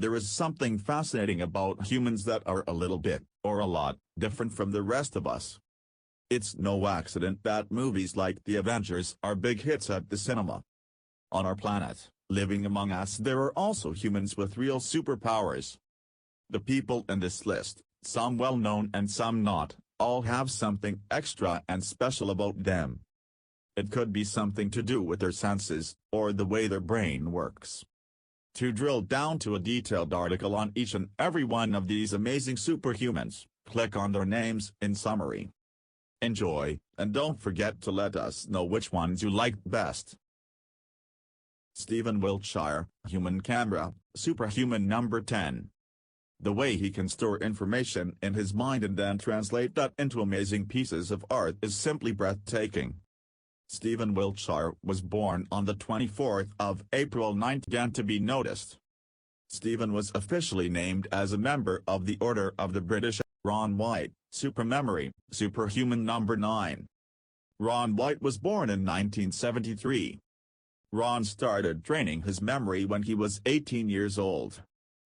There is something fascinating about humans that are a little bit, or a lot, different from the rest of us. It's no accident that movies like The Avengers are big hits at the cinema. On our planet, living among us, there are also humans with real superpowers. The people in this list, some well-known and some not, all have something extra and special about them. It could be something to do with their senses, or the way their brain works. To drill down to a detailed article on each and every one of these amazing superhumans, click on their names in summary. Enjoy, and don't forget to let us know which ones you liked best. Stephen Wiltshire, Human Camera, Superhuman number 10. The way he can store information in his mind and then translate that into amazing pieces of art is simply breathtaking. Stephen Wiltshire was born on the 24th of April 9th began to be noticed. Stephen was officially named as a member of the Order of the British. Ron White, Supermemory, Superhuman number 9. Ron White was born in 1973. Ron started training his memory when he was 18 years old.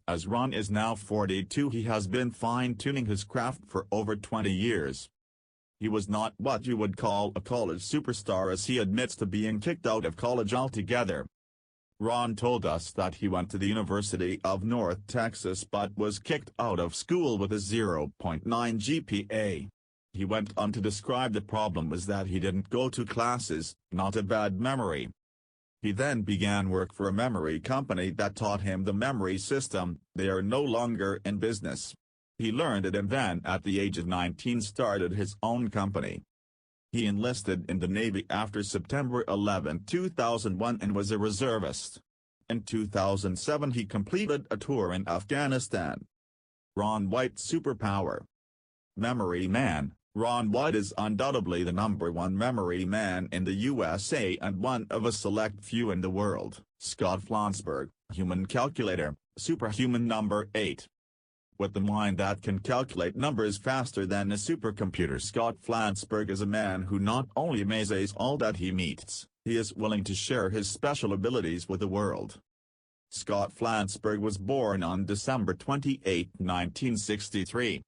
As Ron is now 42, he has been fine-tuning his craft for over 20 years. He was not what you would call a college superstar, as he admits to being kicked out of college altogether. Ron told us that he went to the University of North Texas but was kicked out of school with a 0.9 GPA. He went on to describe the problem was that he didn't go to classes, not a bad memory. He then began work for a memory company that taught him the memory system. They are no longer in business. He learned it and then at the age of 19 started his own company. He enlisted in the Navy after September 11, 2001 and was a reservist. In 2007 he completed a tour in Afghanistan. Ron White's superpower. Memory Man. Ron White is undoubtedly the #1 memory man in the USA and one of a select few in the world. Scott Flansburgh, Human Calculator, Superhuman number 8. With the mind that can calculate numbers faster than a supercomputer, Scott Flansburgh is a man who not only amazes all that he meets, he is willing to share his special abilities with the world. Scott Flansburgh was born on December 28, 1963.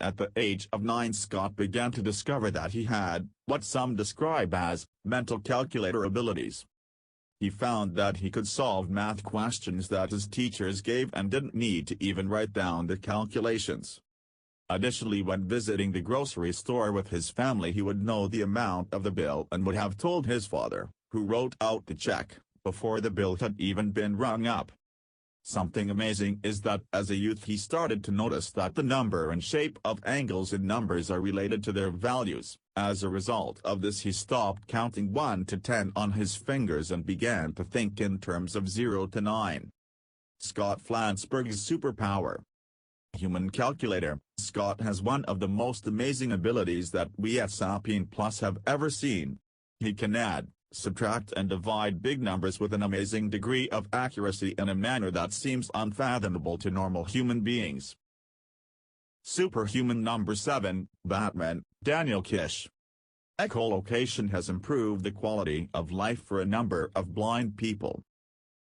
At the age of 9, Scott began to discover that he had, what some describe as, mental calculator abilities. He found that he could solve math questions that his teachers gave and didn't need to even write down the calculations. Additionally, when visiting the grocery store with his family, he would know the amount of the bill and would have told his father, who wrote out the check, before the bill had even been rung up. Something amazing is that as a youth he started to notice that the number and shape of angles in numbers are related to their values. As a result of this, he stopped counting 1 to 10 on his fingers and began to think in terms of 0 to 9. Scott Flansburgh's superpower. Human Calculator. Scott has one of the most amazing abilities that we at Sapien Plus have ever seen. He can add, subtract and divide big numbers with an amazing degree of accuracy in a manner that seems unfathomable to normal human beings. Superhuman number 7, Batman, Daniel Kish. Echolocation has improved the quality of life for a number of blind people.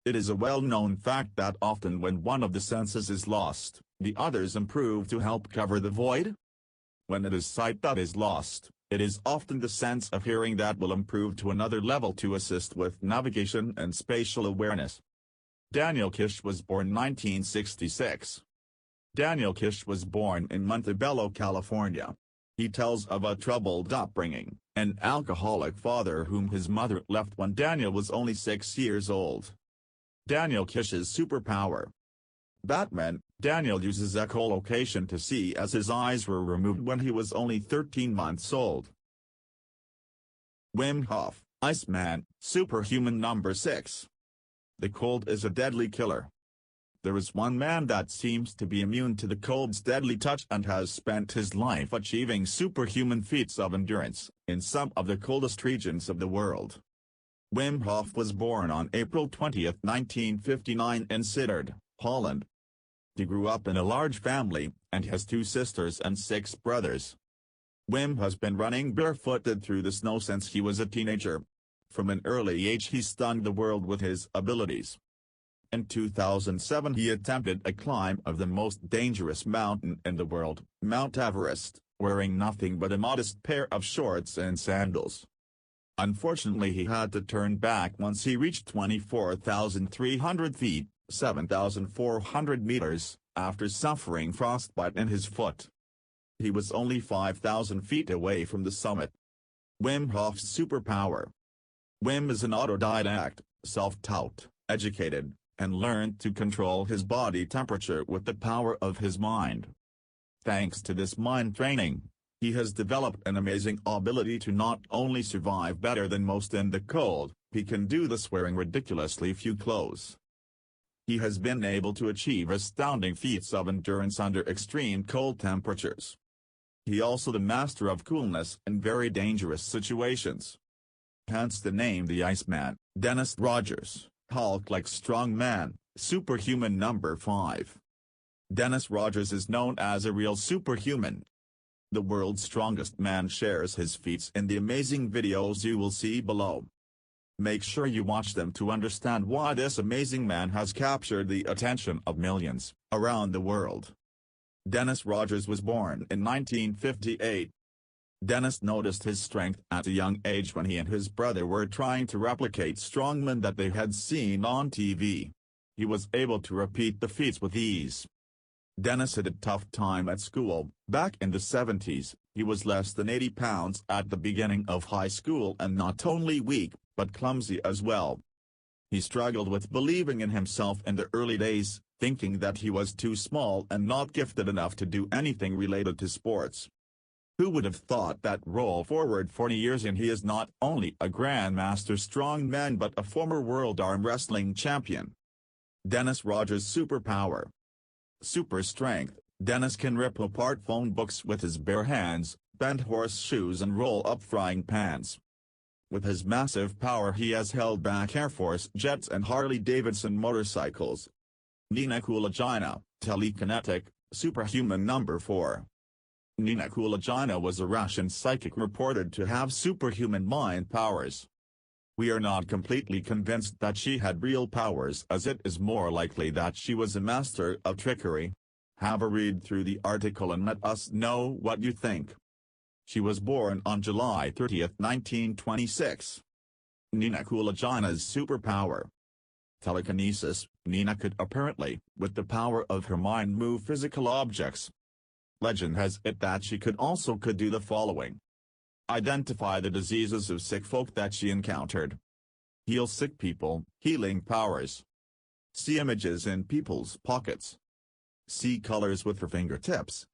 It is a well-known fact that often when one of the senses is lost, the others improve to help cover the void. When it is sight that is lost, it is often the sense of hearing that will improve to another level to assist with navigation and spatial awareness. Daniel Kish was born 1966. Daniel Kish was born in Montebello, California. He tells of a troubled upbringing, an alcoholic father whom his mother left when Daniel was only 6 years old. Daniel Kish's superpower. Batman. Daniel uses echolocation to see, as his eyes were removed when he was only 13 months old. Wim Hof, Iceman, Superhuman number 6. The cold is a deadly killer. There is one man that seems to be immune to the cold's deadly touch and has spent his life achieving superhuman feats of endurance in some of the coldest regions of the world. Wim Hof was born on April 20, 1959 in Sittard, Holland. He grew up in a large family, and has 2 sisters and 6 brothers. Wim has been running barefooted through the snow since he was a teenager. From an early age he stunned the world with his abilities. In 2007 he attempted a climb of the most dangerous mountain in the world, Mount Everest, wearing nothing but a modest pair of shorts and sandals. Unfortunately he had to turn back once he reached 24,300 feet, 7,400 meters, after suffering frostbite in his foot. He was only 5,000 feet away from the summit. Wim Hof's superpower. Wim is an autodidact, self-taught, educated, and learned to control his body temperature with the power of his mind. Thanks to this mind training, he has developed an amazing ability to not only survive better than most in the cold, he can do this wearing ridiculously few clothes. He has been able to achieve astounding feats of endurance under extreme cold temperatures. He also the master of coolness in very dangerous situations. Hence the name the Iceman, Dennis Rogers, Hulk-like strong man, superhuman number 5. Dennis Rogers is known as a real superhuman. The world's strongest man shares his feats in the amazing videos you will see below. Make sure you watch them to understand why this amazing man has captured the attention of millions around the world. Dennis Rogers was born in 1958. Dennis noticed his strength at a young age when he and his brother were trying to replicate strongmen that they had seen on TV. He was able to repeat the feats with ease. Dennis had a tough time at school. Back in the 70s, he was less than 80 pounds at the beginning of high school and not only weak, but clumsy as well. He struggled with believing in himself in the early days, thinking that he was too small and not gifted enough to do anything related to sports. Who would have thought that roll forward 40 years and he is not only a grandmaster strongman but a former world arm wrestling champion. Dennis Rogers' superpower. Super strength. Dennis can rip apart phone books with his bare hands, bend horseshoes and roll up frying pans. With his massive power he has held back Air Force jets and Harley-Davidson motorcycles. Nina Kulagina, telekinetic, superhuman number 4. Nina Kulagina was a Russian psychic reported to have superhuman mind powers. We are not completely convinced that she had real powers, as it is more likely that she was a master of trickery. Have a read through the article and let us know what you think. She was born on July 30, 1926. Nina Kulagina's superpower. Telekinesis. Nina could apparently, with the power of her mind, move physical objects. Legend has it that she could do the following. Identify the diseases of sick folk that she encountered. Heal sick people, healing powers. See images in people's pockets. See colors with her fingertips.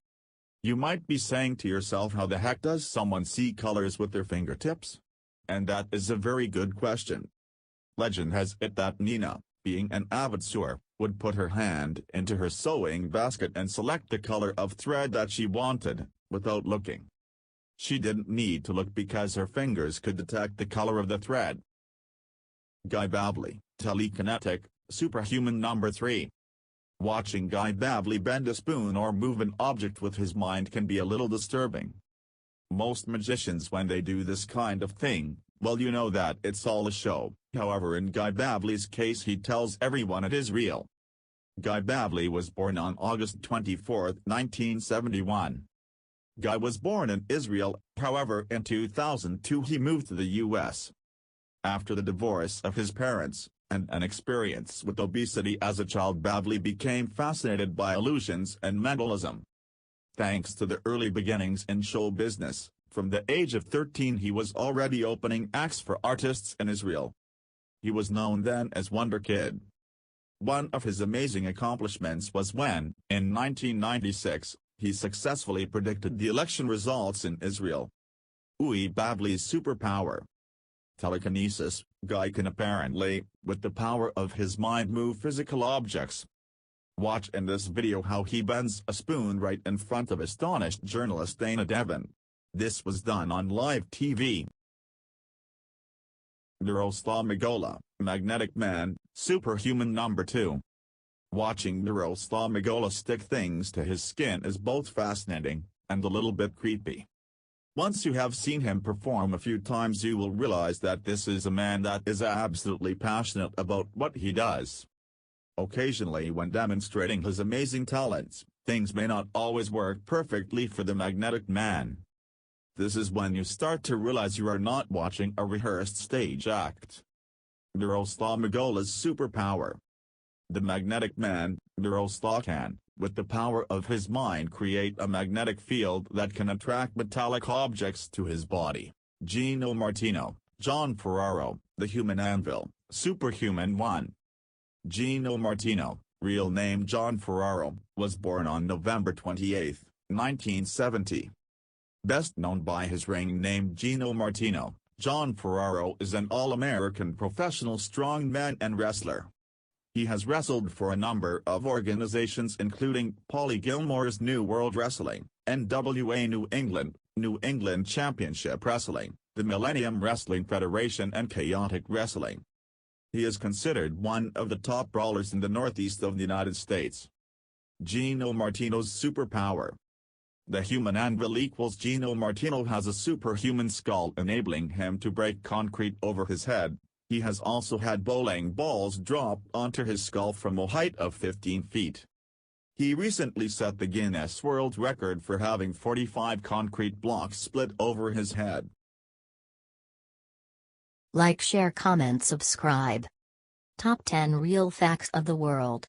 You might be saying to yourself, how the heck does someone see colors with their fingertips? And that is a very good question. Legend has it that Nina, being an avid sewer, would put her hand into her sewing basket and select the color of thread that she wanted, without looking. She didn't need to look because her fingers could detect the color of the thread. Guy Bavly, telekinetic, superhuman number 3. Watching Guy Bavly bend a spoon or move an object with his mind can be a little disturbing. Most magicians, when they do this kind of thing, well, you know that it's all a show. However, in Guy Bavly's case, he tells everyone it is real. Guy Bavly was born on August 24, 1971. Guy was born in Israel, however in 2002 he moved to the U.S. After the divorce of his parents, and an experience with obesity as a child, Bavly became fascinated by illusions and mentalism. Thanks to the early beginnings in show business, from the age of 13 he was already opening acts for artists in Israel. He was known then as Wonder Kid. One of his amazing accomplishments was when, in 1996, he successfully predicted the election results in Israel. Bavly's superpower. Telekinesis. Guy can apparently, with the power of his mind, move physical objects. Watch in this video how he bends a spoon right in front of astonished journalist Dana Devon. This was done on live TV. Neuroslamagola, magnetic man, superhuman number 2. Watching Neuroslamagola stick things to his skin is both fascinating, and a little bit creepy. Once you have seen him perform a few times you will realize that this is a man that is absolutely passionate about what he does. Occasionally when demonstrating his amazing talents, things may not always work perfectly for the magnetic man. This is when you start to realize you are not watching a rehearsed stage act. Miroslav Magola's superpower. The magnetic man, Miroslav can, with the power of his mind, create a magnetic field that can attract metallic objects to his body. Gino Martino, John Ferraro, The Human Anvil, Superhuman 1. Gino Martino, real name John Ferraro, was born on November 28, 1970. Best known by his ring name Gino Martino, John Ferraro is an all-American professional strongman and wrestler. He has wrestled for a number of organizations including Paulie Gilmore's New World Wrestling, NWA New England Championship Wrestling, the Millennium Wrestling Federation and Chaotic Wrestling. He is considered one of the top brawlers in the Northeast of the United States. Gino Martino's superpower. The human anvil equals Gino Martino has a superhuman skull enabling him to break concrete over his head. He has also had bowling balls dropped onto his skull from a height of 15 feet. He recently set the Guinness World Record for having 45 concrete blocks split over his head. Like, share, comment, subscribe. Top 10 Real Facts of the World.